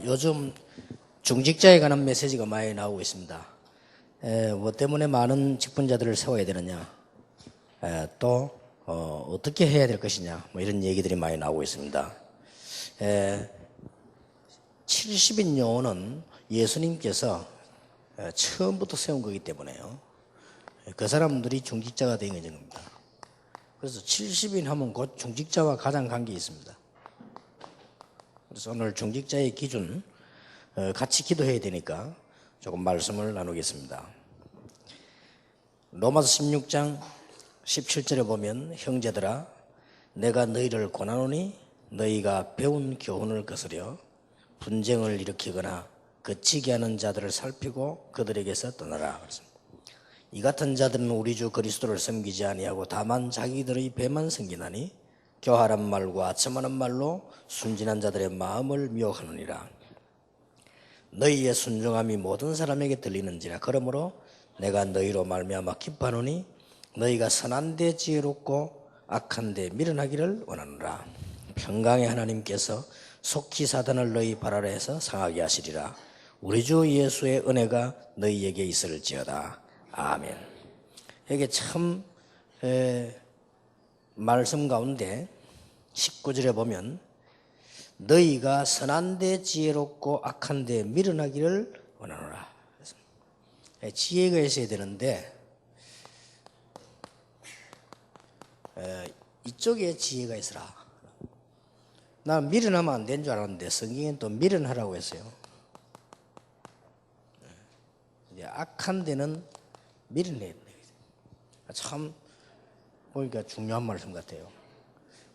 요즘 중직자에 관한 메시지가 많이 나오고 있습니다. 뭐 때문에 많은 직분자들을 세워야 되느냐, 또 어떻게 해야 될 것이냐, 뭐 이런 얘기들이 많이 나오고 있습니다. 70인 요원은 예수님께서 처음부터 세운 거기 때문에요. 그 사람들이 중직자가 된 겁니다. 그래서 70인 하면 곧 중직자와 가장 관계 있습니다. 그래서 오늘 중직자의 기준 같이 기도해야 되니까 조금 말씀을 나누겠습니다. 로마서 16장 17절에 보면 형제들아 내가 너희를 권하노니 너희가 배운 교훈을 거스려 분쟁을 일으키거나 거치게 하는 자들을 살피고 그들에게서 떠나라. 이 같은 자들은 우리 주 그리스도를 섬기지 아니하고 다만 자기들의 배만 섬기나니 교활한 말과 아첨하는 말로 순진한 자들의 마음을 미혹하느니라. 너희의 순종함이 모든 사람에게 들리는지라. 그러므로 내가 너희로 말미암아 기뻐하노니 너희가 선한 데 지혜롭고 악한 데 미련하기를 원하노라. 평강의 하나님께서 속히 사단을 너희 발 아래에서 상하게 하시리라. 우리 주 예수의 은혜가 너희에게 있을지어다. 아멘. 이게 참 말씀 가운데 19절에 보면 너희가 선한 데 지혜롭고 악한 데 미련하기를 원하노라. 지혜가 있어야 되는데 이쪽에 지혜가 있으라. 난 미련하면 안 되는 줄 알았는데 성경엔 또 미련하라고 했어요. 악한 데는 미련해야 돼. 참 보니까 중요한 말씀 같아요.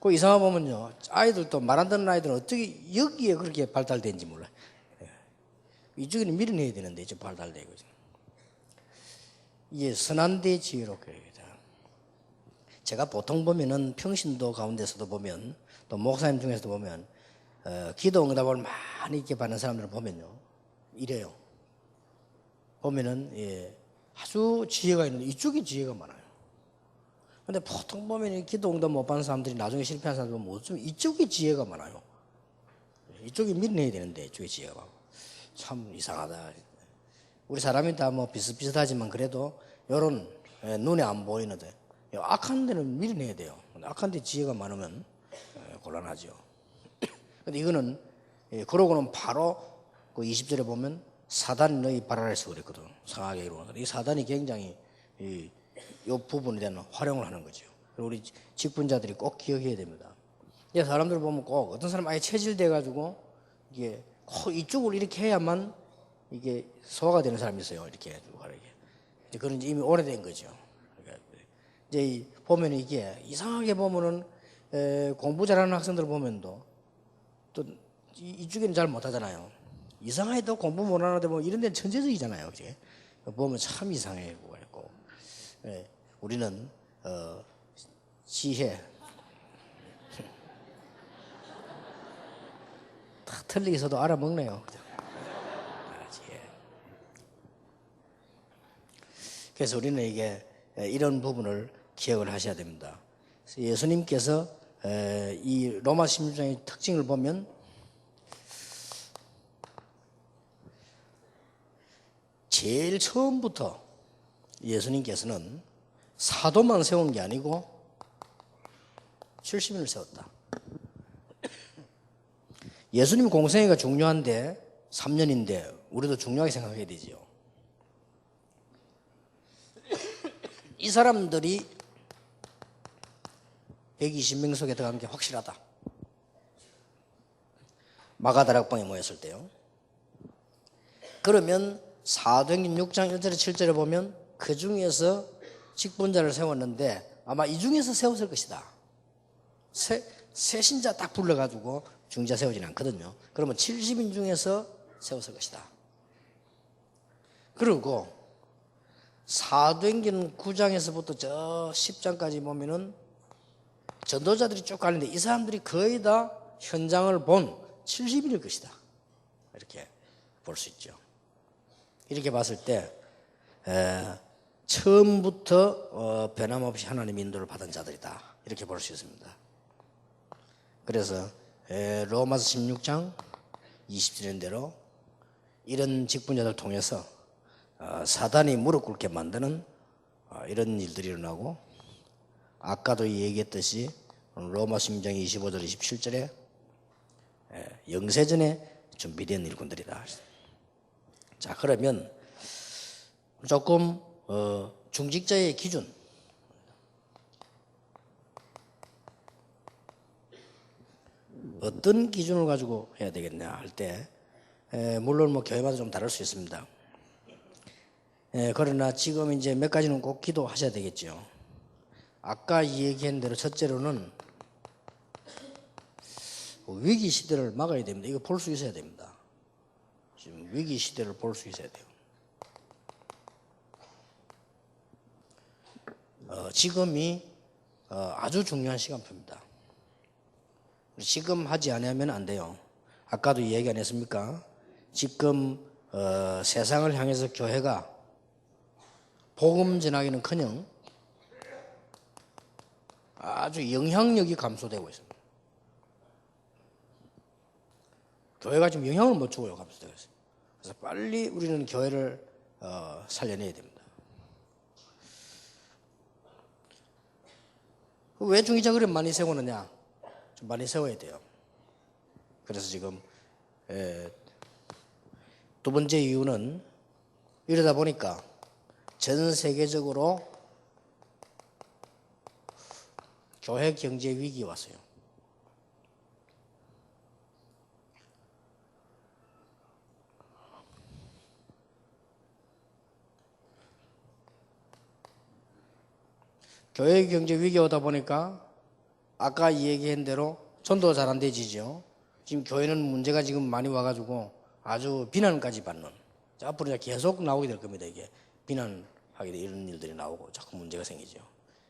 그 이상하 보면요, 아이들도 말 안 듣는 아이들은 어떻게 여기에 그렇게 발달된지 몰라요. 이쪽에는 미련해야 되는데 이쪽 발달되고 이게 선한 데 지혜롭게 해야 돼. 제가 보통 보면은 평신도 가운데서도 보면 또 목사님 중에서도 보면 기도 응답을 많이 이렇게 받는 사람들을 보면요 이래요. 보면은 아주 지혜가 있는데 이쪽에 지혜가 많아요. 근데 보통 보면 기도 응답 못 받는 사람들이 나중에 실패한 사람들 보면 어쩌면 이쪽에 지혜가 많아요. 이쪽에 미련해야 되는데 이쪽에 지혜가 많고 참 이상하다. 우리 사람이 다 뭐 비슷비슷하지만 그래도 요런 눈에 안 보이는데 악한 데는 미련해야 돼요. 악한 데 지혜가 많으면 곤란하죠. 근데 이거는 그러고는 바로 그 20절에 보면 사단이 너희 발 아래서 그랬거든. 상하게 이루어서 이 사단이 굉장히 이 부분에 대한 활용을 하는 거죠. 우리 직분자들이 꼭 기억해야 됩니다. 사람들 보면 꼭 어떤 사람 아예 체질돼 가지고 이게 이쪽을 이렇게 해야만 이게 소화가 되는 사람이 있어요. 이렇게 그런 이미 오래된 거죠. 이제 보면 이게 이상하게 보면은 공부 잘하는 학생들 보면도 또 이쪽에는 잘 못하잖아요. 이상하게도 공부 못하는데 뭐 이런 데는 천재적이잖아요. 그치? 보면 참 이상해 보고 우리는 지혜 다 틀리게서도 알아먹네요. 그래서 우리는 이게 이런 부분을 기억을 하셔야 됩니다. 예수님께서 이 로마 16장의 특징을 보면 제일 처음부터 예수님께서는 사도만 세운 게 아니고 70인을 세웠다. 예수님 공생애가 중요한데 3년인데 우리도 중요하게 생각해야 되지요. 이 사람들이 120명 속에 들어간 게 확실하다. 마가다락방에 모였을 때요. 그러면 사도행전 6장 1절에 7절에 보면 그 중에서 직분자를 세웠는데 아마 이 중에서 세웠을 것이다. 세신자 딱 불러가지고 중자 세우지는 않거든요. 그러면 70인 중에서 세웠을 것이다. 그리고 사도행전 9장에서부터 저 10장까지 보면은 전도자들이 쭉 가는데 이 사람들이 거의 다 현장을 본 70인일 것이다. 이렇게 볼 수 있죠. 이렇게 봤을 때 처음부터 변함없이 하나님 인도를 받은 자들이다. 이렇게 볼 수 있습니다. 그래서 로마서 16장 20주년대로 이런 직분자들 통해서 사단이 무릎 꿇게 만드는 이런 일들이 일어나고, 아까도 얘기했듯이 로마 심장 25절 27절에 영세전에 준비된 일꾼들이다. 자, 그러면 조금 중직자의 기준, 어떤 기준을 가지고 해야 되겠냐 할 때, 물론 뭐 교회마다 좀 다를 수 있습니다. 그러나 지금 이제 몇 가지는 꼭 기도하셔야 되겠죠. 아까 얘기한 대로 첫째로는 위기 시대를 막아야 됩니다. 이거 볼 수 있어야 됩니다. 지금 위기 시대를 볼 수 있어야 돼요. 지금이 아주 중요한 시간표입니다. 지금 하지 않으면 안 돼요. 아까도 얘기 안 했습니까? 지금 세상을 향해서 교회가 복음 전하기는커녕 아주 영향력이 감소되고 있습니다. 교회가 지금 영향을 못 주고요, 감소되고 있어요. 그래서 빨리 우리는 교회를 살려내야 됩니다. 왜 중기자 그림 많이 세우느냐? 좀 많이 세워야 돼요. 그래서 지금 두 번째 이유는 이러다 보니까 전 세계적으로 교회 경제 위기가 왔어요. 교회 경제 위기가 오다 보니까 아까 얘기한 대로 전도가 잘 안 되지죠. 지금 교회는 문제가 지금 많이 와가지고 아주 비난까지 받는, 앞으로 계속 나오게 될 겁니다. 이게 비난하게 돼 이런 일들이 나오고 자꾸 문제가 생기죠.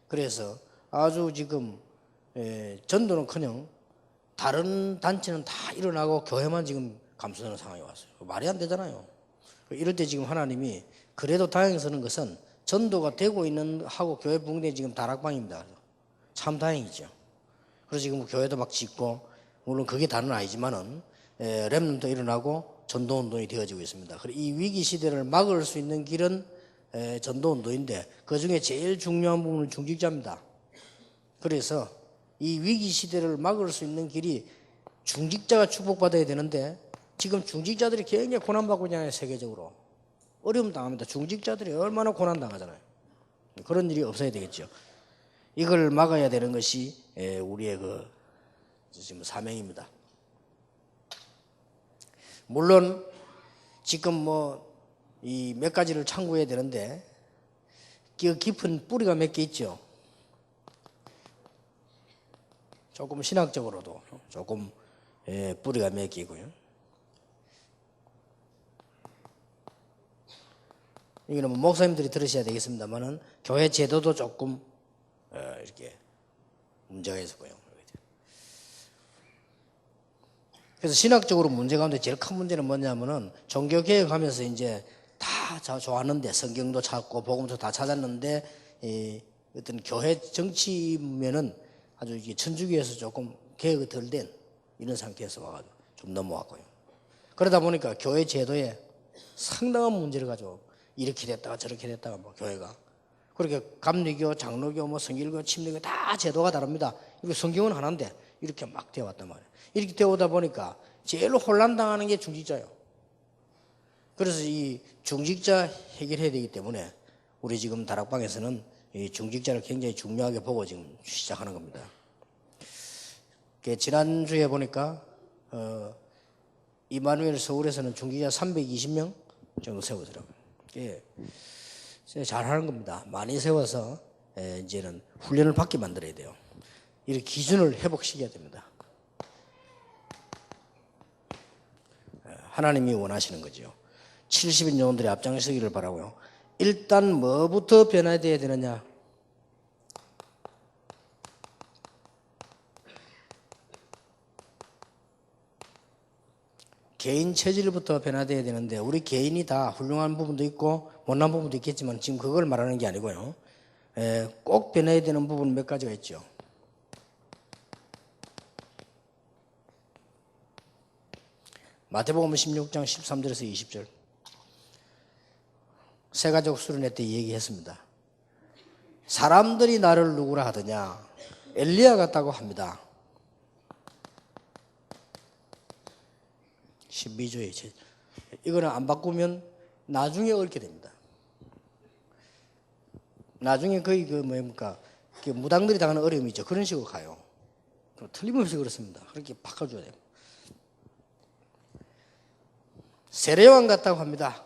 그래서 아주 지금 전도는커녕 다른 단체는 다 일어나고 교회만 지금 감소하는 상황이 왔어요. 말이 안 되잖아요. 이럴 때 지금 하나님이 그래도 다행스러운 것은 전도가 되고 있는 하고 교회 붕대 지금 다락방입니다. 참 다행이죠. 그래서 지금 교회도 막 짓고, 물론 그게 다는 아니지만은 렘넌트도 일어나고 전도 운동이 되어지고 있습니다. 이 위기 시대를 막을 수 있는 길은 전도 운동인데, 그 중에 제일 중요한 부분은 중직자입니다. 그래서 이 위기 시대를 막을 수 있는 길이 중직자가 축복받아야 되는데, 지금 중직자들이 굉장히 고난받고 있잖아요. 세계적으로 어려움 당합니다. 중직자들이 얼마나 고난 당하잖아요. 그런 일이 없어야 되겠죠. 이걸 막아야 되는 것이 우리의 지금 사명입니다. 물론 지금 이 몇 가지를 참고해야 되는데, 깊은 뿌리가 몇 개 있죠. 조금 신학적으로도 조금 뿌리가 몇 개 있고요. 이거는 목사님들이 들으셔야 되겠습니다만은 교회 제도도 조금 이렇게 문제가 있었고요. 그래서 신학적으로 문제 가운데 제일 큰 문제는 뭐냐면은, 종교개혁하면서 이제 다 좋았는데, 성경도 찾고 복음도 다 찾았는데, 어떤 교회 정치면은 아주 이게 천주교에서 조금 개혁이 덜 된 이런 상태에서 와가지고 좀 넘어왔고요. 그러다 보니까 교회 제도에 상당한 문제를 가지고 이렇게 됐다가 저렇게 됐다가 교회가 그렇게 감리교, 장로교, 성길교, 침례교 다 제도가 다릅니다. 이거 성경은 하나인데 이렇게 막 되어 왔단 말이에요. 이렇게 되어 오다 보니까 제일 혼란당하는 게 중직자예요. 그래서 이 중직자 해결해야 되기 때문에 우리 지금 다락방에서는 이 중직자를 굉장히 중요하게 보고 지금 시작하는 겁니다. 지난주에 보니까 이마누엘 서울에서는 중직자 320명 정도 세우더라고요. 잘하는 겁니다. 많이 세워서 이제는 훈련을 받게 만들어야 돼요. 이렇게 기준을 회복시켜야 됩니다. 하나님이 원하시는 거죠. 70인 영혼들이 앞장서기를 바라고요. 일단 뭐부터 변화해야 되느냐? 개인 체질부터 변화돼야 되는데, 우리 개인이 다 훌륭한 부분도 있고 못난 부분도 있겠지만 지금 그걸 말하는 게 아니고요. 꼭 변해야 되는 부분 몇 가지가 있죠. 마태복음 16장 13절에서 20절. 세가족 수련회 때 얘기했습니다. 사람들이 나를 누구라 하더냐? 엘리야 같다고 합니다. 12조에 이거는 안 바꾸면 나중에 얽게 됩니다. 나중에 거의 뭡니까? 무당들이 당하는 어려움이 있죠. 그런 식으로 가요. 틀림없이 그렇습니다. 그렇게 바꿔줘야 돼요. 세례요한 같다고 합니다.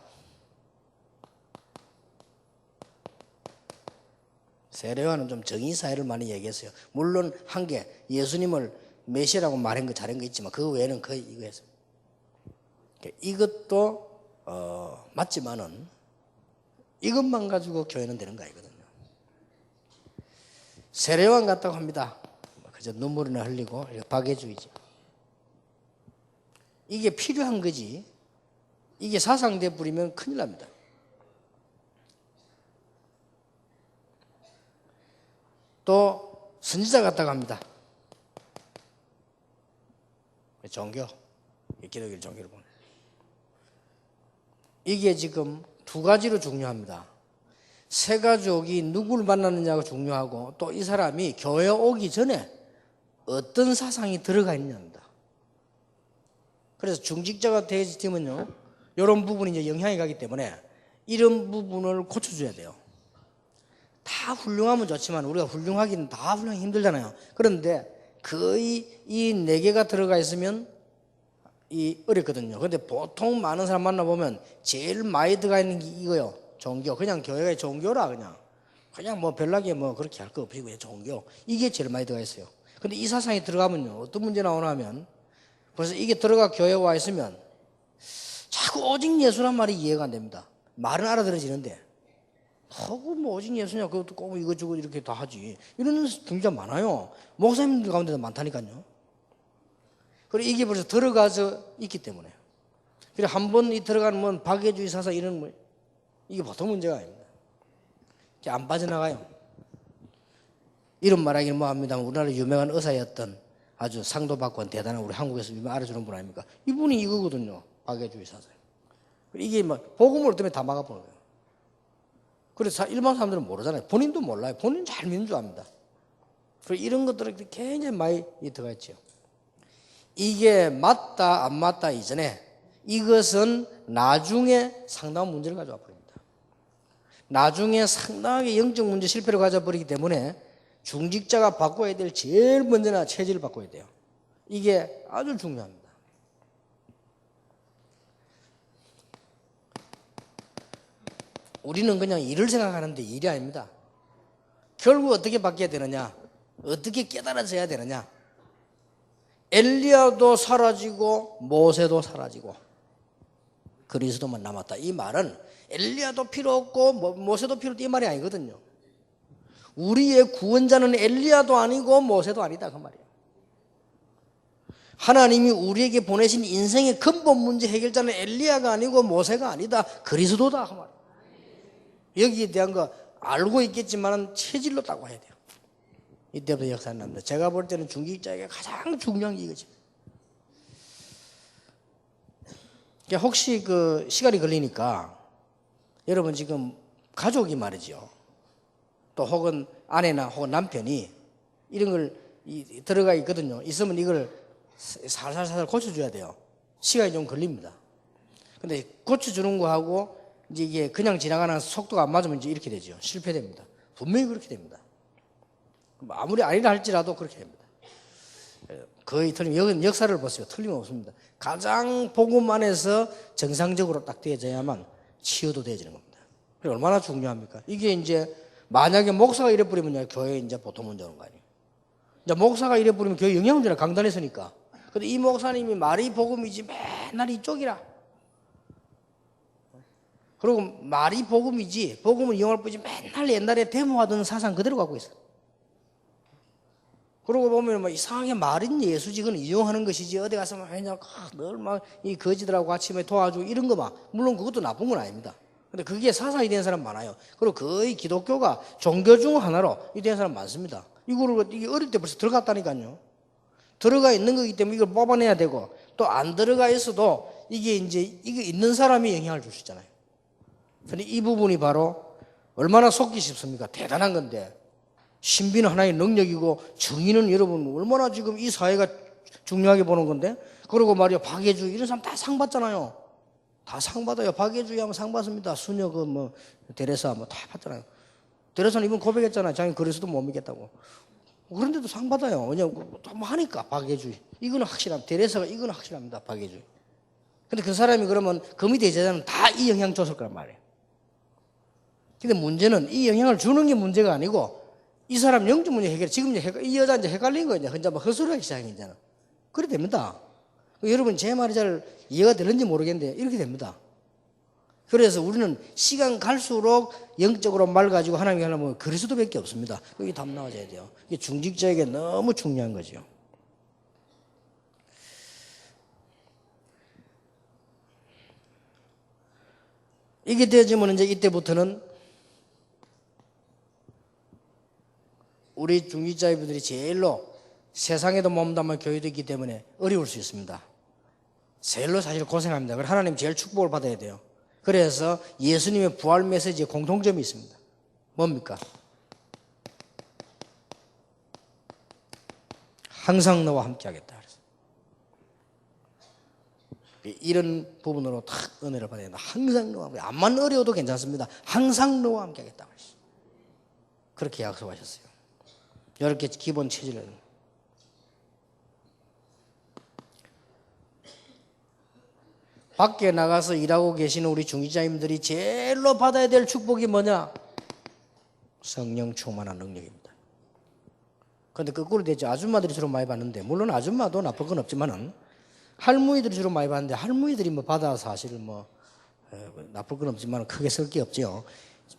세례요한은 좀 정의사회를 많이 얘기했어요. 물론 한 개, 예수님을 메시아라고 말한 거 잘한 거 있지만 그 외에는 거의 이거 했습니다. 이것도 맞지만은 이것만 가지고 교회는 되는 거 아니거든요. 세례요한 같다고 합니다. 그저 눈물이나 흘리고 박애주의지. 이게 필요한 거지. 이게 사상돼 버리면 큰일 납니다. 또 선지자 같다고 합니다. 종교, 기독교 종교를 보는. 이게 지금 두 가지로 중요합니다. 세가족이 누구를 만나느냐가 중요하고 또 이 사람이 교회 오기 전에 어떤 사상이 들어가 있느냐입니다. 그래서 중직자가 되면요, 이런 부분이 이제 영향이 가기 때문에 이런 부분을 고쳐줘야 돼요. 다 훌륭하면 좋지만 우리가 훌륭하기는 다 훌륭하기 힘들잖아요. 그런데 거의 이 네 개가 들어가 있으면 어렵거든요. 근데 보통 많은 사람 만나보면 제일 많이 들어가 있는 게 이거요. 종교. 그냥 교회가 종교라 그냥 뭐 별나게 뭐 그렇게 할 거 없이 그냥 종교. 이게 제일 많이 들어가 있어요. 근데 이 사상이 들어가면요, 어떤 문제 나오나 하면 벌써 이게 들어가 교회에 와 있으면 자꾸 오직 예수란 말이 이해가 안 됩니다. 말은 알아들어지는데 뭐 오직 예수냐, 그것도 꼭 이거저거 이렇게 다 하지. 이런 굉장히 많아요. 목사님들 가운데도 많다니까요. 그리고 이게 벌써 들어가서 있기 때문에. 그리고 한 번 이 들어가면 박애주의 사상 이런 이게 보통 문제가 아닙니다. 안 빠져나가요. 이런 말하기는 뭐합니다만 우리나라 유명한 의사였던 아주 상도 받고 한 대단한 우리 한국에서 유명 알아주는 분 아닙니까? 이분이 이거거든요. 박애주의 사상. 이게 뭐 복음을 때문에 다 막아보는 거예요. 그래서 일반 사람들은 모르잖아요. 본인도 몰라요. 본인 잘 믿는 줄 압니다. 그리고 이런 것들이 굉장히 많이 들어가 있죠. 이게 맞다 안 맞다 이전에 이것은 나중에 상당한 문제를 가져와 버립니다. 나중에 상당하게 영적 문제 실패를 가져버리기 때문에 중직자가 바꿔야 될 제일 먼저나 체질을 바꿔야 돼요. 이게 아주 중요합니다. 우리는 그냥 일을 생각하는데 일이 아닙니다. 결국 어떻게 바뀌어야 되느냐? 어떻게 깨달아져야 되느냐? 엘리야도 사라지고 모세도 사라지고 그리스도만 남았다. 이 말은 엘리야도 필요 없고 모세도 필요 없다 이 말이 아니거든요. 우리의 구원자는 엘리야도 아니고 모세도 아니다 그 말이에요. 하나님이 우리에게 보내신 인생의 근본 문제 해결자는 엘리야가 아니고 모세가 아니다. 그리스도다 그 말이에요. 여기에 대한 거 알고 있겠지만 체질로 딱 와야 돼요. 이때부터 역사는 납니다. 제가 볼 때는 중직자에게 가장 중요한 게 이거지. 혹시 시간이 걸리니까 여러분 지금 가족이 말이죠. 또 혹은 아내나 혹은 남편이 이런 걸 들어가 있거든요. 있으면 이걸 살살살 고쳐줘야 돼요. 시간이 좀 걸립니다. 근데 고쳐주는 거하고 이제 이게 그냥 지나가는 속도가 안 맞으면 이제 이렇게 되죠. 실패됩니다. 분명히 그렇게 됩니다. 아무리 아니라 할지라도 그렇게 됩니다. 거의 여기는 역사를 보세요. 틀림없습니다. 가장 복음 안에서 정상적으로 딱 되어져야만 치유도 되어지는 겁니다. 그게 얼마나 중요합니까? 이게 이제 만약에 목사가 이래 버리면 교회에 이제 보통 문제 오는 거 아니에요. 이제 목사가 이래 버리면 교회 영향을 강단에 서니까. 근데 이 목사님이 말이 복음이지 맨날 이쪽이라. 그리고 말이 복음이지 복음은 이용할 뿐이지 맨날 옛날에 데모하던 사상 그대로 갖고 있어요. 그러고 보면 막 이상하게 말인 예수지 그건 이용하는 것이지 어디 가서 늘 막 이 거지들하고 같이 도와주고 이런 거 막 물론 그것도 나쁜 건 아닙니다. 근데 그게 사상이 된 사람 많아요. 그리고 거의 기독교가 종교 중 하나로 된 사람 많습니다. 이게 어릴 때 벌써 들어갔다니까요. 들어가 있는 거기 때문에 이걸 뽑아내야 되고 또 안 들어가 있어도 이게 있는 사람이 영향을 줄 수 있잖아요. 근데 이 부분이 바로 얼마나 속기 쉽습니까? 대단한 건데. 신비는 하나의 능력이고 정의는 여러분 얼마나 지금 이 사회가 중요하게 보는 건데. 그리고 말이야 박예주 이런 사람 다 상 받잖아요. 다 상 받아요. 박예주 하면 상 받습니다. 수녀 데레사 다 받잖아요. 데레사는 이번 고백했잖아요. 자기 그래서도 못 믿겠다고. 그런데도 상 받아요. 왜냐면 하니까 박예주 이거는 확실합니다. 데레사가 이거는 확실합니다. 박예주. 근데 그 사람이 그러면 금이 대제자는 다 이 영향 줬을 거란 말이에요. 근데 문제는 이 영향을 주는 게 문제가 아니고 이 사람 영적 문제 해결. 지금 이 여자 이제 헷갈린 거예요. 혼자 막 헛소리하기 시작해 이제는. 그래 됩니다. 여러분 제 말이 잘 이해가 되는지 모르겠는데 이렇게 됩니다. 그래서 우리는 시간 갈수록 영적으로 말 가지고 하나님이 하려면 그리스도밖에 없습니다. 여기 답 나와줘야 돼요. 이게 중직자에게 너무 중요한 거죠. 이게 되어지면 이제 이때부터는 우리 중직자분들이 제일로 세상에도 몸담아 교회도 있기 때문에 어려울 수 있습니다. 제일로 사실 고생합니다. 그래서 하나님 제일 축복을 받아야 돼요. 그래서 예수님의 부활 메시지에 공통점이 있습니다. 뭡니까? 항상 너와 함께 하겠다. 이런 부분으로 탁 은혜를 받아야 된다. 항상 너와 함께. 암만 어려워도 괜찮습니다. 항상 너와 함께 하겠다. 그렇게 약속하셨어요. 이렇게 기본 체질을. 밖에 나가서 일하고 계시는 우리 중직자님들이 제일로 받아야 될 축복이 뭐냐? 성령 충만한 능력입니다. 그런데 거꾸로 되죠. 아줌마들이 주로 많이 받는데, 물론 아줌마도 나쁠 건 없지만은 할머니들이 주로 많이 받는데, 할머니들이 받아서 사실 나쁠 건 없지만 크게 쓸 게 없죠.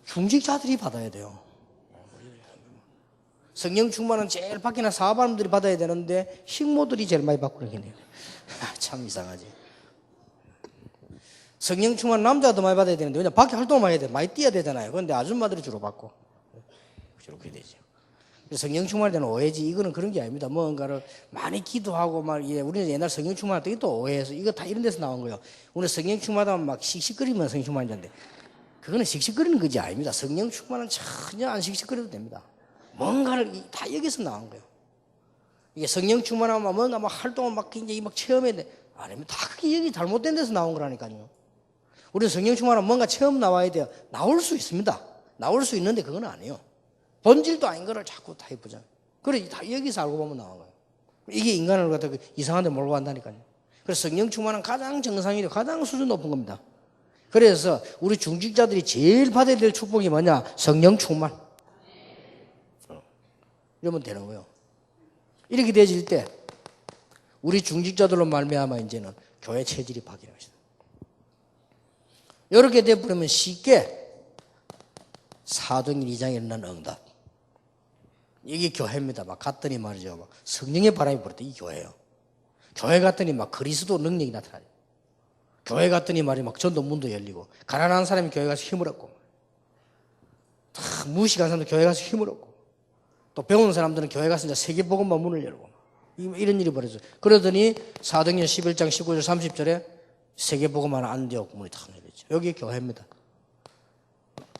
중직자들이 받아야 돼요. 성령 충만은 제일 밖에나 사업하는 받아야 되는데 식모들이 제일 많이 받고 그러겠네요. 참 이상하지. 성령 충만 남자도 많이 받아야 되는데 왜냐 밖에 활동을 많이 해야 돼. 많이 뛰어야 되잖아요. 그런데 아줌마들이 주로 받고 그렇게 되죠. 성령 충만에 대한 오해지. 이거는 그런 게 아닙니다. 뭔가를 많이 기도하고 우리는 옛날 성령 충만할 때 또 오해해서 이거 다 이런 데서 나온 거예요. 우리 성령 충만하면 막 씩씩거리면 성령 충만인데 그거는 씩씩거리는 것이 아닙니다. 성령 충만은 전혀 안 씩씩거려도 됩니다. 뭔가를 다 여기서 나온 거예요. 이게 성령 충만하면 뭔가 막 활동을 막 굉장히 막 체험해야 돼. 아니면 다 그게 여기 잘못된 데서 나온 거라니까요. 우리는 성령 충만하면 뭔가 체험 나와야 돼요. 나올 수 있습니다. 나올 수 있는데 그건 아니에요. 본질도 아닌 거를 자꾸 다 해보잖아요. 그래, 다 여기서 알고 보면 나온 거예요. 이게 인간을 갖다 이상한 데 몰고 간다니까요. 그래서 성령 충만은 가장 정상이고 가장 수준 높은 겁니다. 그래서 우리 중직자들이 제일 받아야 될 축복이 뭐냐? 성령 충만. 이러면 되는 거예요. 이렇게 되어질 때 우리 중직자들로 말미암아 이제는 교회 체질이 바뀌는 것이다. 이렇게 되어버리면 쉽게 사도행전 2장에 일어난 응답. 이게 교회입니다. 막 갔더니 말이죠. 막 성령의 바람이 불었다. 이 교회예요. 교회 갔더니 막 그리스도 능력이 나타나요. 교회 갔더니 말이죠. 막 전도 문도 열리고 가난한 사람이 교회 가서 힘을 얻고 다 무식한 사람도 교회 가서 힘을 얻고 또 배우는 사람들은 교회 가서 이제 세계복음만 문을 열고 이런 일이 벌어져요. 그러더니 사도행전 11장 19절 30절에 세계복음만 안디옥 문이 탁 열렸죠. 여기 교회입니다.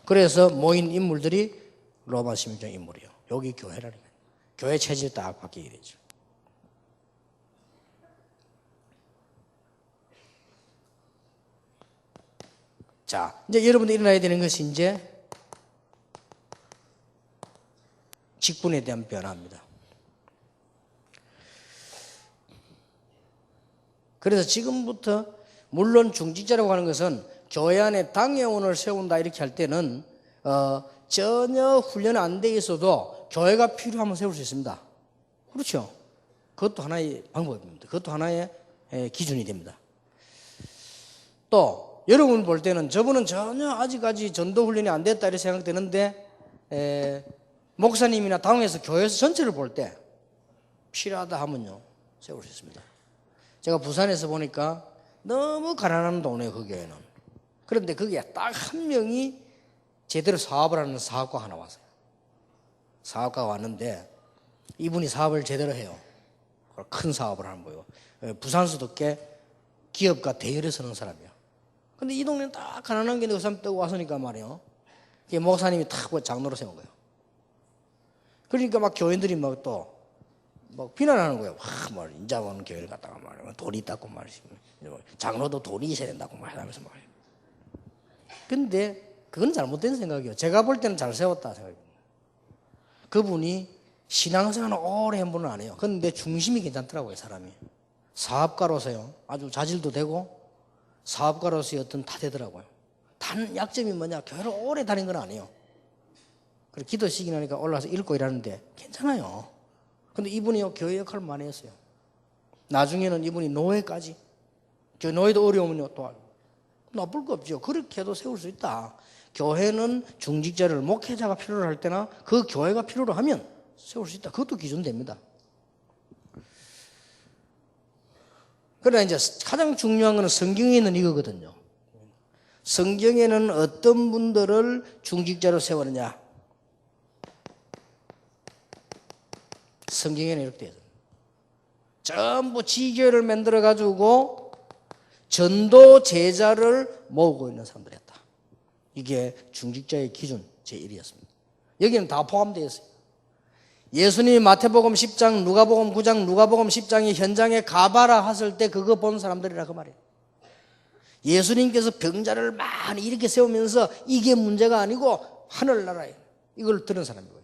그래서 모인 인물들이 로마 시민정 인물이에요. 여기 교회라는 거예요. 교회 체질이 딱 바뀌게 되죠. 자, 이제 여러분들 일어나야 되는 것이 이제 직분에 대한 변화입니다. 그래서 지금부터 물론 중직자라고 하는 것은 교회 안에 당회원을 세운다 이렇게 할 때는 전혀 훈련 안 돼 있어도 교회가 필요하면 세울 수 있습니다. 그렇죠? 그것도 하나의 방법입니다. 그것도 하나의 기준이 됩니다. 또 여러분 볼 때는 저분은 전혀 아직까지 전도 훈련이 안 됐다 이렇게 생각되는데 목사님이나 당회에서 교회에서 전체를 볼 때 필요하다 하면요 세울 수 있습니다. 제가 부산에서 보니까 너무 가난한 동네예요. 그 교회는. 그런데 거기에 딱 한 명이 제대로 사업을 하는 사업가 하나 왔어요. 사업가가 왔는데 이분이 사업을 제대로 해요. 큰 사업을 하는 거예요. 부산 수도께 기업가 대열에 서는 사람이야. 근데 이 동네는 딱 가난한 게 그 사람 떠고 왔으니까 말이에요. 그게 목사님이 탁 장로로 세운 거예요. 그러니까 막 교인들이 막 비난하는 거예요. 와, 인자 오는 교회를 갔다가 말이야. 돈이 있다고 말이지. 장로도 돈이 있어야 된다고 말하면서 말이에요. 근데 그건 잘못된 생각이에요. 제가 볼 때는 잘 세웠다 생각해요. 그분이 신앙생활을 오래 한 분은 아니에요. 근데 중심이 괜찮더라고요, 사람이. 사업가로서요. 아주 자질도 되고 사업가로서의 어떤 다 되더라고요. 단 약점이 뭐냐? 교회를 오래 다닌 건 아니에요. 그리고 기도 시기나니까 올라와서 읽고 이러는데 괜찮아요. 근데 이분이요, 교회 역할을 많이 했어요. 나중에는 이분이 노예까지. 노예도 어려우면요, 또 나쁠 거 없죠. 그렇게 해도 세울 수 있다. 교회는 중직자를 목회자가 필요로 할 때나 그 교회가 필요로 하면 세울 수 있다. 그것도 기준됩니다. 그러나 이제 가장 중요한 것은 성경에 있는 이거거든요. 성경에는 어떤 분들을 중직자로 세웠느냐? 성경에는 이렇게 되어 있어요. 전부 지교회를 만들어가지고 전도 제자를 모으고 있는 사람들이었다. 이게 중직자의 기준 제1이었습니다. 여기는 다 포함되어 있어요. 예수님이 마태복음 10장, 누가복음 9장, 누가복음 10장이 현장에 가봐라 했을 때 그거 본 사람들이라 그 말이에요. 예수님께서 병자를 많이 이렇게 세우면서 이게 문제가 아니고 하늘나라에 이걸 들은 사람이고요.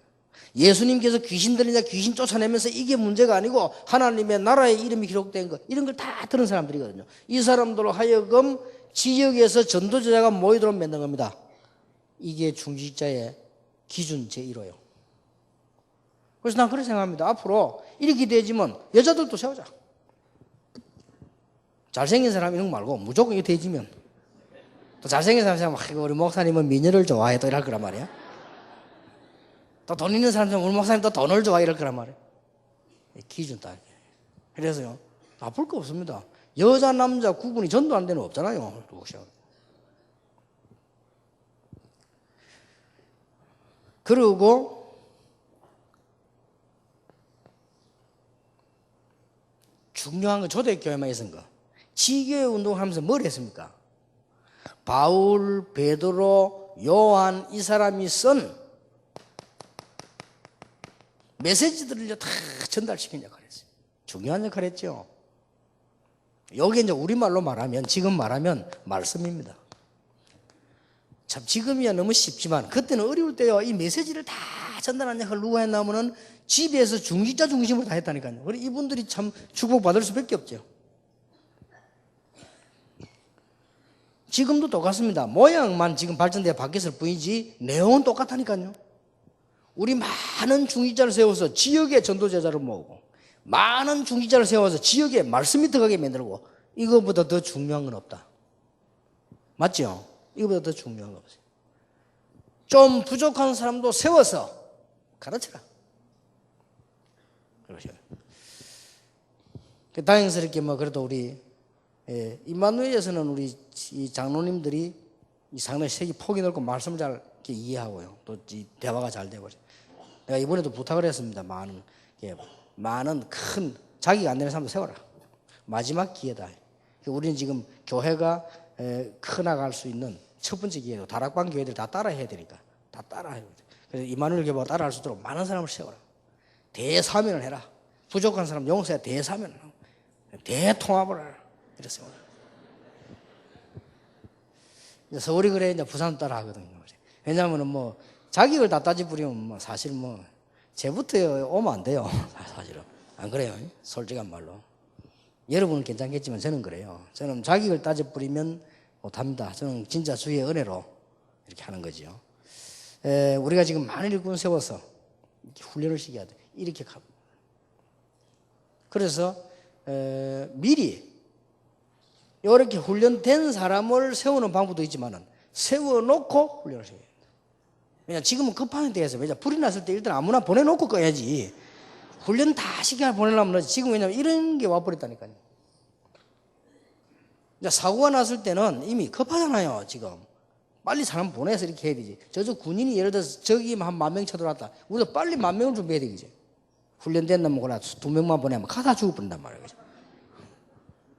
예수님께서 귀신 들리냐 귀신 쫓아내면서 이게 문제가 아니고 하나님의 나라의 이름이 기록된 것 이런 걸 다 들은 사람들이거든요. 이 사람들로 하여금 지역에서 전도제자가 모이도록 만든 겁니다. 이게 중직자의 기준 제1호예요. 그래서 난 그렇게 생각합니다. 앞으로 이렇게 되지면 여자들도 세우자. 잘생긴 사람 이런 거 말고 무조건 이렇게 되지면 또 잘생긴 사람 생각하면 우리 목사님은 미녀를 좋아해 또 이럴 거란 말이야. 또 돈 있는 사람 생각하면 우리 목사님 또 돈을 좋아해 이럴 거란 말이야. 기준 딱. 그래서요 나쁠 거 없습니다. 여자 남자 구분이 전도 안 되는 거 없잖아요. 그리고 중요한 건 초대교회만 있은 거. 지교회 운동을 하면서 뭘 했습니까? 바울, 베드로, 요한 이 사람이 쓴 메시지들을 다 전달시킨 역할을 했어요. 중요한 역할을 했죠. 여기 이제 우리말로 말하면 지금 말하면 말씀입니다. 참 지금이야 너무 쉽지만 그때는 어려울 때요 이 메시지를 다 전달하는 역할을 누가 했냐면은 집에서 중직자 중심으로 다 했다니까요. 그래 이분들이 참 축복받을 수밖에 없죠. 지금도 똑같습니다. 모양만 지금 발전되어 바뀌었을 뿐이지 내용은 똑같다니까요. 우리 많은 중직자를 세워서 지역에 전도제자를 모으고 많은 중직자를 세워서 지역에 말씀이 들어가게 만들고 이거보다 더 중요한 건 없다. 맞죠? 이거보다 더 중요한 건 없어요. 좀 부족한 사람도 세워서 가르쳐라. 그러죠. 다행스럽게 그래도 우리 임마누엘에서는 우리 이 장로님들이 이 상당히 색이 폭이 넓고 말씀을 잘 이렇게 이해하고요. 또 이 대화가 잘 되고. 내가 이번에도 부탁을 했습니다. 많은 큰 자기가 안 되는 사람도 세워라. 마지막 기회다. 우리는 지금 교회가 커나갈 수 있는 첫 번째 기회로 다락방 교회들 다 따라해야 되니까 다 따라해야 돼. 그래서 임마누엘 교회가 따라할 수 있도록 많은 사람을 세워라. 대사면을 해라. 부족한 사람 용서해 대사면을 하고 대통합을 하라. 이랬어요. 서울이 그래 이제 부산 따라 하거든요. 왜냐하면 자격을 다 따지 부리면 사실 쟤부터 오면 안 돼요. 사실은 안 그래요. 솔직한 말로. 여러분은 괜찮겠지만 저는 그래요. 저는 자격을 따져 부리면 못합니다. 저는 진짜 주의 은혜로 이렇게 하는 거죠. 우리가 지금 많은 일꾼 세워서 이렇게 훈련을 시켜야 돼. 이렇게 가고. 그래서 미리 이렇게 훈련된 사람을 세우는 방법도 있지만은 세워놓고 훈련을 해야 돼요. 왜냐 지금은 급한 데에서 왜냐 불이 났을 때 일단 아무나 보내놓고 꺼야지. 훈련 다 시켜 보내려면 지금 왜냐면 이런 게 와버렸다니까요. 사고가 났을 때는 이미 급하잖아요. 지금 빨리 사람 보내서 이렇게 해야 되지. 저쪽 군인이 예를 들어서 저기 한 10,000명 쳐들어왔다. 우리가 빨리 10,000명을 준비해야 되겠지. 훈련된 놈 몰라 2명만 보내면 가다 죽어버린단 말이에요.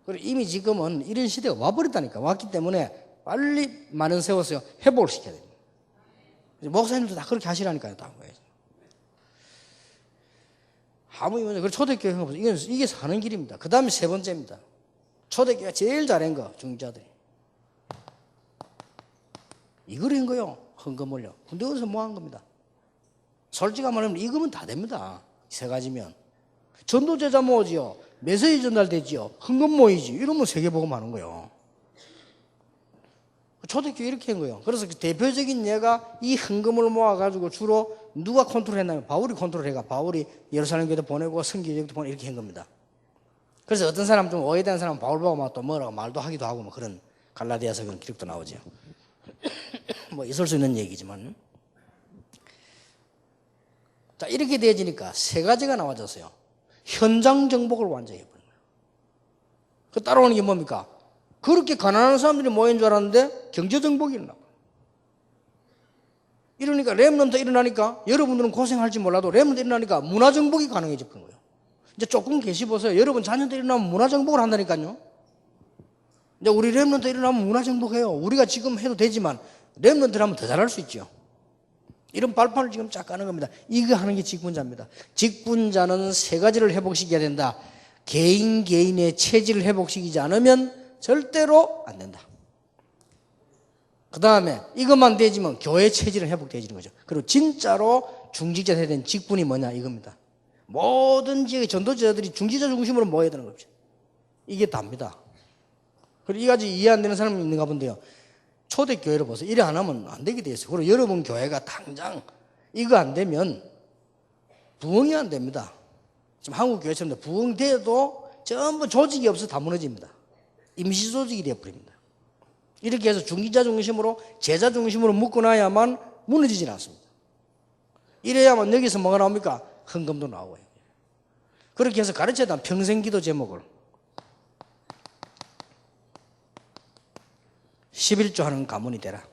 그리고 이미 지금은 이런 시대가 와버렸다니까. 왔기 때문에 빨리 많은 세워서 회복을 시켜야 됩니다. 목사님도 다 그렇게 하시라니까요. 다 아무 이유는 그리고 초대교회 이게 사는 길입니다. 그 다음에 세 번째입니다. 초대교회가 제일 잘한 거 중직자들이 이걸 한 거요. 헌금을요. 근데 어디서 뭐 한 겁니다. 솔직히 말하면 이거면 다 됩니다. 세 가지면 전도제자 모으지요. 메시지 전달되지요. 헌금 모이지. 이러면 세계복음 하는 거예요. 초대교회 이렇게 한 거예요. 그래서 그 대표적인 예가 이 헌금을 모아가지고 주로 누가 컨트롤했냐면 바울이 컨트롤해가 바울이 예루살렘 교회도 보내고 성교제도 보내고 이렇게 한 겁니다. 그래서 어떤 사람 좀 오해된 사람은 바울 보고 막 또 뭐라고 말도 하기도 하고 뭐 그런 갈라디아서 그런 기록도 나오죠. 뭐 있을 수 있는 얘기지만. 자, 이렇게 되어지니까 세 가지가 나와졌어요. 현장 정복을 완전히 해버린 거예요. 그 따라오는 게 뭡니까? 그렇게 가난한 사람들이 모인 줄 알았는데 경제 정복이 일어나고. 이러니까 렘넌트 일어나니까 여러분들은 고생할지 몰라도 렘넌트 일어나니까 문화 정복이 가능해질 거예요. 이제 조금 계시 보세요. 여러분 자녀들 일어나면 문화 정복을 한다니까요. 이제 우리 렘넌트 일어나면 문화 정복해요. 우리가 지금 해도 되지만 렘넌트를 하면 더 잘할 수 있죠. 이런 발판을 지금 쫙 까는 겁니다. 이거 하는 게 직분자입니다. 직분자는 세 가지를 회복시켜야 된다. 개인의 체질을 회복시키지 않으면 절대로 안 된다. 그 다음에 이것만 되지면 교회 체질은 회복되어지는 거죠. 그리고 진짜로 중직자 세대는 직분이 뭐냐 이겁니다. 모든 지역의 전도자들이 중직자 중심으로 모여야 되는 거죠. 이게 답니다. 그리고 이 가지 이해 안 되는 사람이 있는가 본데요. 초대교회를 보세요. 이래 안 하면 안 되게 돼 있어요. 그리고 여러분 교회가 당장 이거 안 되면 부흥이 안 됩니다. 지금 한국 교회처럼 부흥돼도 전부 조직이 없어 다 무너집니다. 임시 조직이 되어버립니다. 이렇게 해서 중직자 중심으로 제자 중심으로 묶어놔야만 무너지진 않습니다. 이래야만 여기서 뭐가 나옵니까? 헌금도 나오고요. 그렇게 해서 가르쳐야 한 평생기도 제목을 11조 하는 가문이 되라.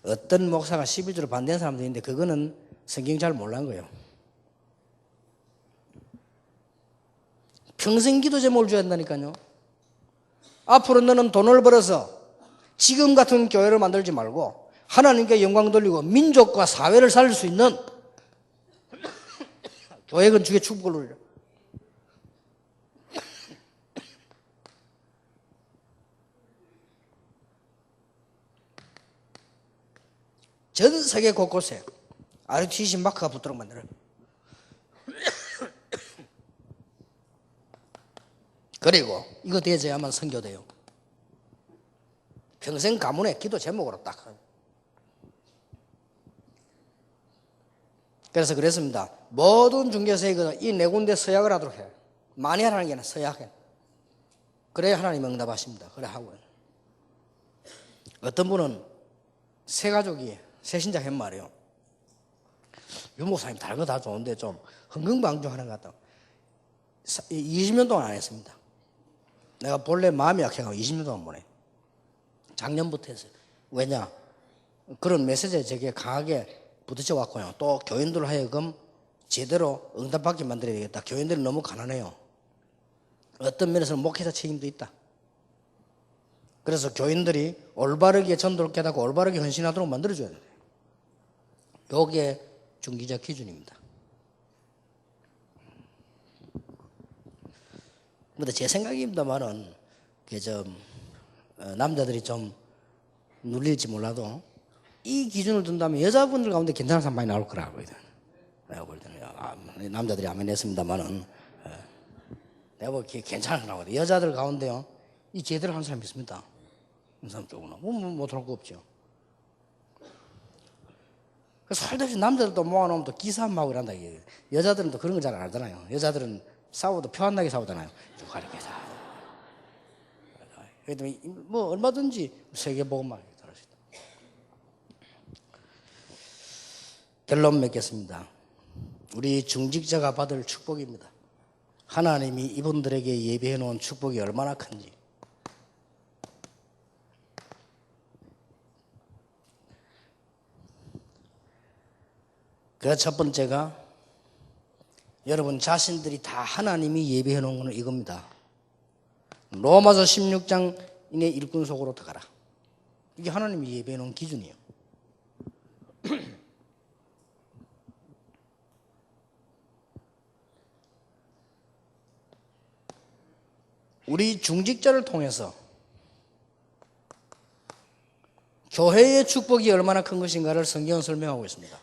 어떤 목사가 11조를 반대하는 사람도 있는데 그거는 성경 잘 몰라는 거예요. 평생기도 제목을 줘야 한다니까요. 앞으로 너는 돈을 벌어서 지금 같은 교회를 만들지 말고 하나님께 영광 돌리고 민족과 사회를 살릴 수 있는 교회 건축의 축복을 누리라. 전 세계 곳곳에 RTC 마크가 붙도록 만들어요. 그리고 이거 되어야만 선교돼요. 평생 가문의 기도 제목으로 딱. 그래서 그랬습니다. 모든 중개사에게 이 네 군데 서약을 하도록 해요. 많이 하라는 게 아니라 서약해. 그래야 하나님 응답하십니다. 그래 하고요. 어떤 분은 세 가족이 새신자 한 말이에요. 유 목사님 다른 거 다 좋은데 좀 흥금방조하는 것 같다. 20년 동안 안 했습니다. 내가 본래 마음이 약해가지고 20년 동안 못 해. 작년부터 했어요. 왜냐? 그런 메시지에 제게 강하게 부딪혀 왔고요. 또 교인들 하여금 제대로 응답받게 만들어야 되겠다. 교인들은 너무 가난해요. 어떤 면에서는 목회자 책임도 있다. 그래서 교인들이 올바르게 전도를 깨닫고 올바르게 헌신하도록 만들어줘야 돼요. 요게 중기자 기준입니다. 근데 제 생각입니다만은 남자들이 좀 눌릴지 몰라도 이 기준을 둔다면 여자분들 가운데 괜찮은 사람 많이 나올 거라고 보거든. 내가 볼 때는 남자들이 아멘 했습니다만은 내가 보기에 괜찮은 사람. 여자들 가운데요 이 제대로 하는 사람이 있습니다. 이 사람 쪽으로 못할 거 없죠. 그래서 살다시 남자들도 모아놓으면 또 기사 한 마구를 한다. 여자들은 또 그런 거 잘 안 알잖아요. 여자들은 싸워도 표 안 나게 싸우잖아요. 이렇게 다. 그래도 뭐 얼마든지 세계복음만 잘할 수 있다. 결론 맺겠습니다. 우리 중직자가 받을 축복입니다. 하나님이 이분들에게 예비해 놓은 축복이 얼마나 큰지. 그 첫 번째가 여러분 자신들이 다 하나님이 예비해 놓은 것은 이겁니다. 로마서 16장 이내 일꾼 속으로 들어가라. 이게 하나님이 예배해 놓은 기준이에요. 우리 중직자를 통해서 교회의 축복이 얼마나 큰 것인가를 성경은 설명하고 있습니다.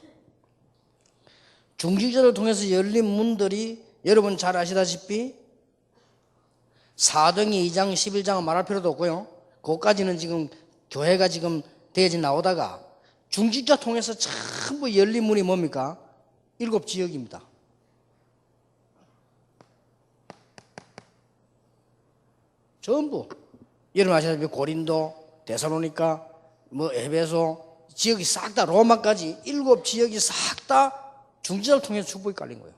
중직자를 통해서 열린 문들이 여러분 잘 아시다시피 사도행전 2장 11장은 말할 필요도 없고요. 그것까지는 지금 교회가 지금 대지 나오다가 중직자 통해서 전부 열린 문이 뭡니까? 7지역입니다. 전부 여러분 아시다시피 고린도, 데살로니가, 에베소 지역이 싹 다 로마까지 7지역이 싹 다 중직자를 통해서 축복이 깔린 거예요.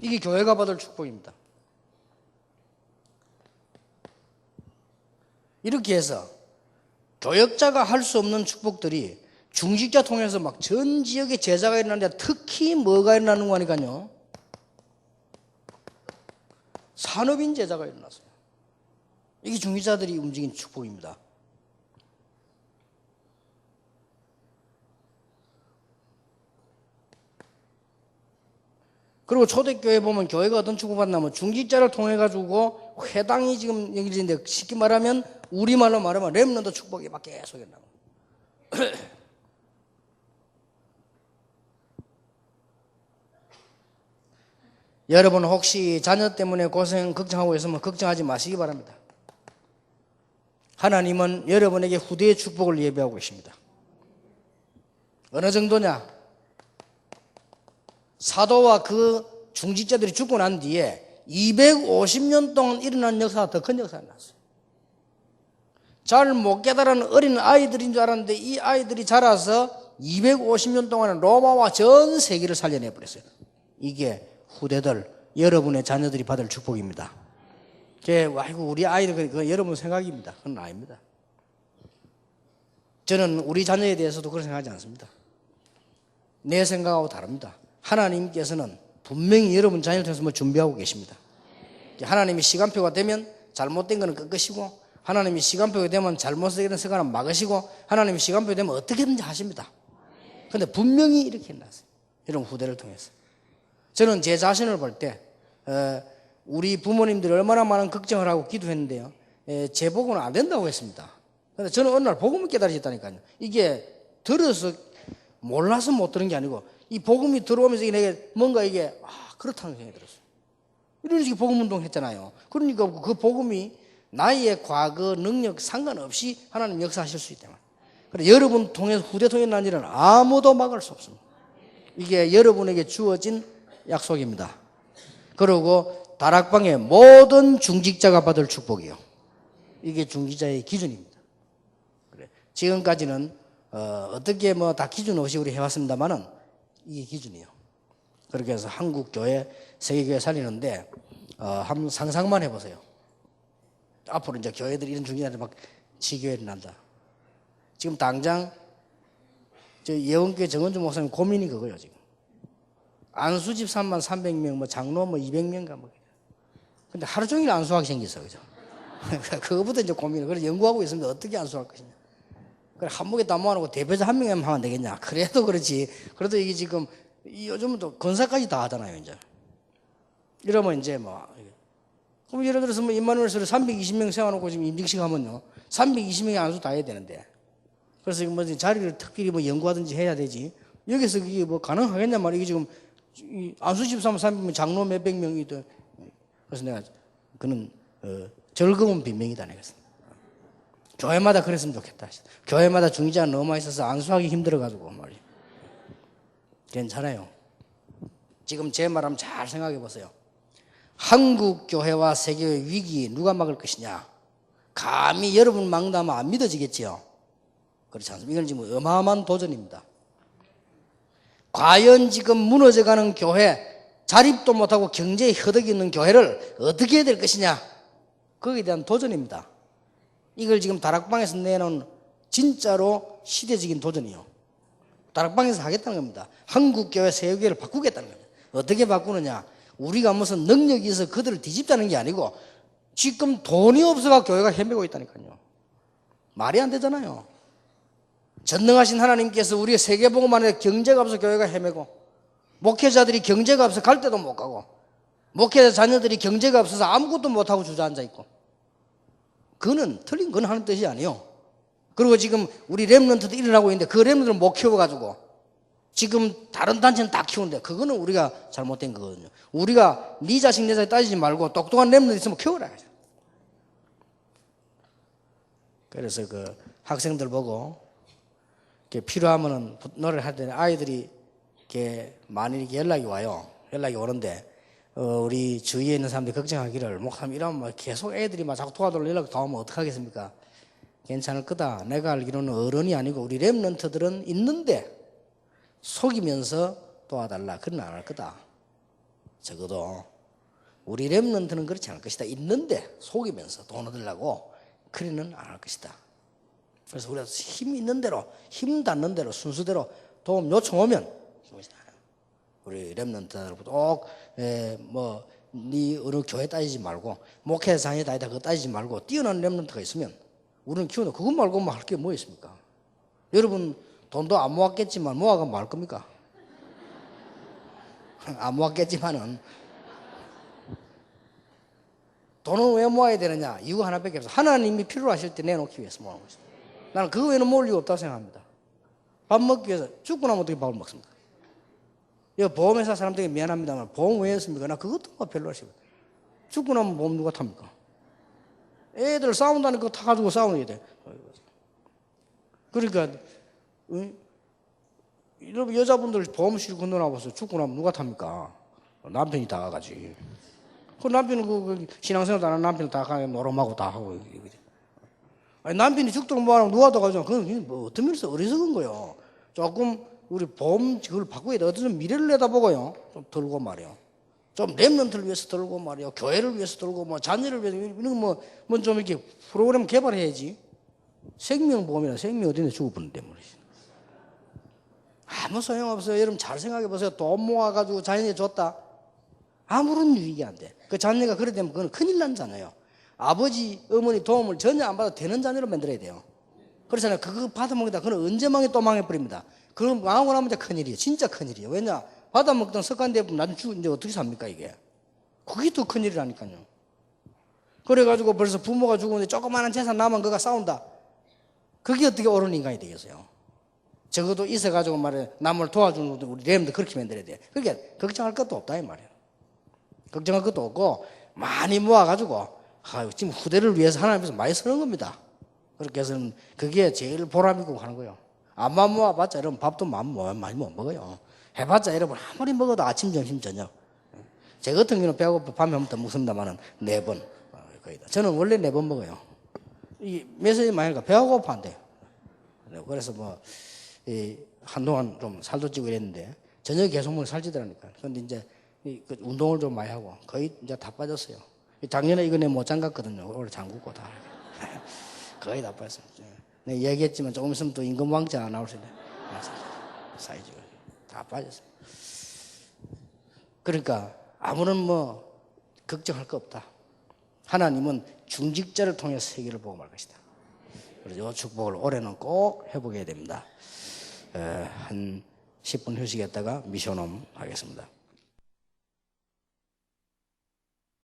이게 교회가 받을 축복입니다. 이렇게 해서 교역자가 할 수 없는 축복들이 중직자 통해서 막 전 지역에 제자가 일어나는데 특히 뭐가 일어나는 거니까요. 산업인 제자가 일어났어요. 이게 중직자들이 움직인 축복입니다. 그리고 초대교회 보면 교회가 어떤 축복받냐면 중직자를 통해 가지고 회당이 지금 여기인데 쉽게 말하면 우리말로 말하면 렘넌트 축복이 막 계속 일어나고 여러분 혹시 자녀 때문에 고생 걱정하고 있으면 걱정하지 마시기 바랍니다. 하나님은 여러분에게 후대의 축복을 예비하고 계십니다. 어느 정도냐? 사도와 그 중직자들이 죽고 난 뒤에 250년 동안 일어난 역사가 더 큰 역사가 났어요. 잘 못 깨달은 어린 아이들인 줄 알았는데 이 아이들이 자라서 250년 동안 로마와 전 세계를 살려내버렸어요. 이게 후대들 여러분의 자녀들이 받을 축복입니다. 아이고 우리 아이들 그건 여러분 생각입니다. 그건 아닙니다. 저는 우리 자녀에 대해서도 그런 생각하지 않습니다. 내 생각하고 다릅니다. 하나님께서는 분명히 여러분 자녀를 통해서 준비하고 계십니다. 하나님이 시간표가 되면 잘못된 거는 꺾으시고 하나님이 시간표가 되면 잘못된 생각은 막으시고 하나님이 시간표가 되면 어떻게든지 하십니다. 그런데 분명히 이렇게 해놨어요. 이런 후대를 통해서. 저는 제 자신을 볼 때 우리 부모님들이 얼마나 많은 걱정을 하고 기도했는데요. 제 복음은 안 된다고 했습니다. 그런데 저는 어느 날 복음을 깨달으셨다니까요. 이게 들어서 몰라서 못 들은 게 아니고 이 복음이 들어오면서 내게 뭔가 이게 그렇다는 생각이 들었어요. 이런 식의 복음 운동 했잖아요. 그러니까 그 복음이 나의 과거 능력 상관없이 하나님 역사하실 수 있다. 그래 여러분 통해서 후대 통해 난 일은 아무도 막을 수 없습니다. 이게 여러분에게 주어진 약속입니다. 그리고 다락방의 모든 중직자가 받을 축복이요. 이게 중직자의 기준입니다. 그래 지금까지는 어떻게 다 기준 없이 우리 해왔습니다만은 이게 기준이에요. 그렇게 해서 한국 교회, 세계 교회 살리는데 한번 상상만 해보세요. 앞으로 이제 교회들이 이런 중직자들 막 지교회를 난다. 지금 당장 저 예원교회 정은주 목사님 고민이 그거예요 지금. 안수 집사만 300명, 장로 200명가 근데 하루 종일 안수하게 생겼어, 그죠? 그거부터 이제 고민을. 그래서 연구하고 있습니다. 어떻게 안수할 것이냐. 그래 한목에 다 모아놓고 대표자 한 명이면 하면 되겠냐. 그래도 그렇지. 그래도 이게 지금 요즘은 또 건사까지 다 하잖아요, 이제. 이러면 이제 그럼 예를 들어서 임마누엘서를 320명 세워놓고 지금 임직식 하면요. 320명이 안수 다 해야 되는데. 그래서 자리를 특별히 연구하든지 해야 되지. 여기서 이게 가능하겠냐 말이야. 이게 지금 안수 집사면 300명, 장로 몇백 명이 또. 그래서 내가 그는 즐거운 빈명이다 내가. 교회마다 그랬으면 좋겠다. 교회마다 중직자가 너무 많이 있어서 안수하기 힘들어가지고 말이야. 괜찮아요. 지금 제 말 한번 잘 생각해 보세요. 한국 교회와 세계의 위기 누가 막을 것이냐? 감히 여러분 막다면 안 믿어지겠지요. 그렇지 않습니까? 이건 지금 어마어마한 도전입니다. 과연 지금 무너져가는 교회, 자립도 못하고 경제에 허덕이 있는 교회를 어떻게 해야 될 것이냐? 거기에 대한 도전입니다. 이걸 지금 다락방에서 내놓은 진짜로 시대적인 도전이요. 다락방에서 하겠다는 겁니다. 한국교회, 세계교회를 바꾸겠다는 겁니다. 어떻게 바꾸느냐? 우리가 무슨 능력이 있어 그들을 뒤집자는 게 아니고 지금 돈이 없어가 교회가 헤매고 있다니까요. 말이 안 되잖아요. 전능하신 하나님께서 우리의 세계복음만에 경제가 없어 교회가 헤매고, 목회자들이 경제가 없어 갈 데도 못 가고, 목회자 자녀들이 경제가 없어서 아무것도 못하고 주저앉아 있고, 그거는 틀린 건 하는 뜻이 아니에요. 그리고 지금 우리 렘넌트도 일어나고 있는데 그 렘넌트를 못 키워가지고 지금 다른 단체는 다 키우는데 그거는 우리가 잘못된 거거든요. 우리가 네 자식 내 자식 따지지 말고 똑똑한 렘넌트 있으면 키워라. 그래서 그 학생들 보고 필요하면은 노래를 할 때 아이들이 이렇게 많이 이렇게 연락이 와요. 연락이 오는데 우리 주위에 있는 사람들이 걱정하기를 목사님 이러면 계속 애들이 막 자꾸 도와달라고 연락 다 오면 어떡하겠습니까? 괜찮을 거다. 내가 알기로는 어른이 아니고 우리 렘넌트들은 있는데 속이면서 도와달라. 그건 안 할 거다. 적어도 우리 렘넌트는 그렇지 않을 것이다. 있는데 속이면서 돈 얻으려고 그리는 안 할 것이다. 그래서 우리가 힘 있는 대로, 힘 닿는 대로, 순수대로 도움 요청 오면 우리 렘넌트들 네 어느 교회 따지지 말고 목회자에 다니다 그거 따지지 말고 뛰어난 렘넌트가 있으면 우리는 키우는 그것 말고 뭐 할 게 뭐 있습니까? 여러분 돈도 안 모았겠지만 모아가 뭐 할 겁니까? 안 모았겠지만은 돈은 왜 모아야 되느냐? 이유가 하나밖에 없어. 하나님이 필요로 하실 때 내놓기 위해서 모아놓고 있습니다. 나는 그거 외에는 모을 이유 없다고 생각합니다. 밥 먹기 위해서 죽고 나면 어떻게 밥을 먹습니까? 이거 보험회사 사람들에게 미안합니다만 보험 왜 했습니까? 나 그것도 별로 하시고 죽고 나면 보험 누가 탑니까? 애들 싸운다는 거 타가지고 싸우는 게 돼. 그러니까 여러분 여자분들 보험 실고 건너나와서 죽고 나면 누가 탑니까? 남편이 다 가지. 그 남편은 그 신앙생활도 안 하는 남편은 다 가게 노름하고 다 하고. 아니 남편이 죽도록 뭐하라고 누가 더 가죠? 그건 뭐 어떤 면에서 어리석은 거요. 조금 우리 보험 그걸 바꾸야 돼. 어떤 미래를 내다보고요. 좀 들고 말이요. 좀 렘넌트를 위해서 들고 말이요. 교회를 위해서 들고 뭐 자녀를 위해서 이런 뭐 좀 이렇게 프로그램 개발해야지. 생명보험이나 생명 어딘데 죽어버리는데 말이지. 아무 소용없어요. 여러분 잘 생각해 보세요. 돈 모아가지고 자녀에 줬다. 아무런 유익이 안 돼. 그 자녀가 그래 되면 그건 큰일 난 자녀예요. 아버지, 어머니 도움을 전혀 안 받아도 되는 자녀로 만들어야 돼요. 그렇잖아요. 그거 받아먹다 그건 언제 망해 또 망해버립니다. 그럼 망하고 나면 큰일이에요. 진짜 큰일이에요. 왜냐? 받아먹던 습관대부분 나중에 죽으면 이제 어떻게 삽니까 이게? 그게 더 큰일이라니까요. 그래가지고 벌써 부모가 죽었는데 조그마한 재산 남은 거가 싸운다. 그게 어떻게 옳은 인간이 되겠어요? 적어도 있어가지고 말이에요. 남을 도와주는 우리 렘도 그렇게 만들어야 돼. 그러니까 걱정할 것도 없다 이 말이에요. 걱정할 것도 없고 많이 모아가지고 지금 후대를 위해서 하나님께서 많이 쓰는 겁니다. 그렇게 해서는 그게 제일 보람있고 하는 거예요. 안만 모아봤자 여러분 밥도 많이 못 먹어요. 해봤자 여러분 아무리 먹어도 아침, 점심, 저녁. 제 같은 경우는 배고파 밤에 한번 더 먹습니다만은 4번 거의 다. 저는 원래 4번 먹어요. 이 메시지 많이 하니까 배가 고파한대요. 그래서 한동안 좀 살도 찌고 이랬는데 저녁에 계속 먹으면 살찌더라니까. 그런데 이제 그 운동을 좀 많이 하고 거의 이제 다 빠졌어요. 작년에 이거 내 못 잠갔거든요. 올해 잠그고 다. 거의 다 빠졌어요. 내가 얘기했지만 조금 있으면 또 임금왕자 나올 수 있는데 사이즈가 다 빠졌어요. 그러니까 아무런 걱정할 거 없다. 하나님은 중직자를 통해서 세계를 보고 말 것이다. 그래서 이 축복을 올해는 꼭 해보게 됩니다. 한 10분 휴식했다가 미션홈 하겠습니다.